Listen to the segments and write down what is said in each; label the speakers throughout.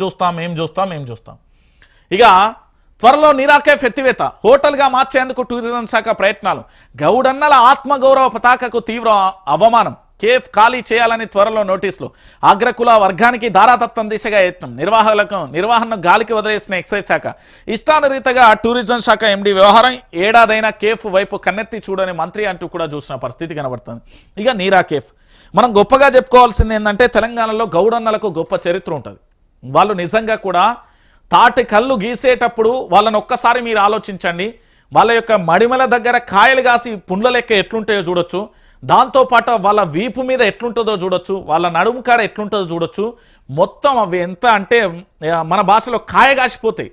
Speaker 1: చూస్తాం ఇక త్వరలో నీరా కేఫ్ ఎత్తివేత హోటల్గా మార్చేందుకు టూరిజం శాఖ ప్రయత్నాలు గౌడన్నల ఆత్మగౌరవ పతాకకు తీవ్ర అవమానం కేఫ్ ఖాళీ చేయాలని త్వరలో నోటీసులు అగ్రకుల వర్గానికి దారాదత్తం దిశగా యత్నం నిర్వహణను గాలికి వదిలేసిన ఎక్సైజ్ శాఖ ఇష్టానురీతగా టూరిజం శాఖ ఎండీ వ్యవహారం ఏడాదైనా కేఫ్ వైపు కన్నెత్తి చూడని మంత్రి అంటూ కూడా చూసిన పరిస్థితి కనబడుతుంది ఇక నీరా కేఫ్ మనం గొప్పగా చెప్పుకోవాల్సింది ఏంటంటే తెలంగాణలో గౌడన్నలకు గొప్ప చరిత్ర ఉంటుంది వాళ్ళు నిజంగా కూడా తాటి కళ్ళు గీసేటప్పుడు వాళ్ళని ఒక్కసారి మీరు ఆలోచించండి వాళ్ళ యొక్క మడిమల దగ్గర కాయలు కాసి పుండ్ల లెక్క ఎట్లుంటాయో చూడొచ్చు దాంతోపాటు వాళ్ళ వీపు మీద ఎట్లుంటుందో చూడొచ్చు వాళ్ళ నడుము కాడ ఎట్లుంటుందో చూడొచ్చు మొత్తం అవి ఎంత అంటే మన భాషలో కాయ కాసిపోతాయి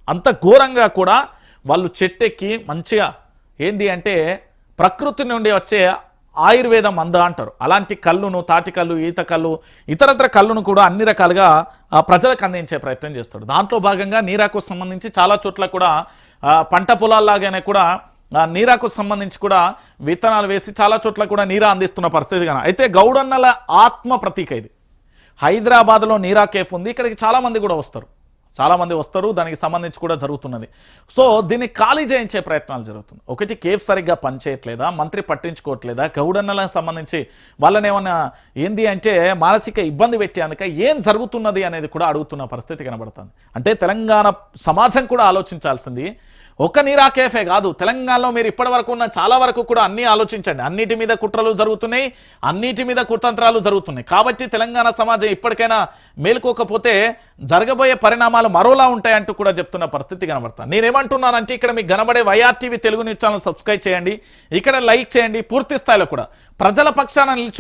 Speaker 1: అంత ఘోరంగా కూడా వాళ్ళు చెట్టెక్కి మంచిగా ఏంది అంటే ప్రకృతి నుండి వచ్చే ఆయుర్వేదం మంద అంటారు అలాంటి కళ్ళును తాటి కళ్ళు ఈత కళ్ళు ఇతరత్ర కళ్ళును కూడా అన్ని రకాలుగా ప్రజలకు అందించే ప్రయత్నం చేస్తాడు దాంట్లో భాగంగా నీరాకు సంబంధించి చాలా చోట్ల కూడా పంట పొలాల్లాగానే కూడా నీరాకు సంబంధించి కూడా విత్తనాలు వేసి చాలా చోట్ల కూడా నీరా అందిస్తున్న పరిస్థితి కానీ అయితే గౌడన్నల ఆత్మ ప్రతీక ఇది హైదరాబాద్లో నీరా కేఫ్ ఉంది ఇక్కడికి చాలామంది కూడా వస్తారు దానికి సంబంధించి కూడా జరుగుతున్నది సో దీన్ని ఖాళీ చేయించే ప్రయత్నాలు జరుగుతుంది ఒకటి కేఫ్ సరిగ్గా పనిచేయట్లేదా మంత్రి పట్టించుకోవట్లేదా గౌడన్నలకు సంబంధించి వాళ్ళని ఏమన్నా ఏంది అంటే మానసిక ఇబ్బంది పెట్టేందుక ఏం జరుగుతున్నది అనేది కూడా అడుగుతున్న పరిస్థితి కనబడుతుంది అంటే తెలంగాణ సమాజం కూడా ఆలోచించాల్సింది ఒక నీరా కేఫే కాదు తెలంగాణలో మీరు ఇప్పటి వరకు ఉన్న చాలా వరకు కూడా అన్నీ ఆలోచించండి అన్నిటి మీద కుట్రలు జరుగుతున్నాయి అన్నిటి మీద కుతంత్రాలు జరుగుతున్నాయి కాబట్టి తెలంగాణ సమాజం ఇప్పటికైనా మేలుకోకపోతే జరగబోయే పరిణామాలు మరోలా ఉంటాయంటూ కూడా చెప్తున్న పరిస్థితి కనబడుతుంది నేనేమంటున్నానంటే ఇక్కడ మీకు కనబడే YRTV Telugu news channel subscribe చేయండి ఇక్కడ లైక్ చేయండి పూర్తి స్థాయిలో కూడా ప్రజల పక్షాన నిల్చు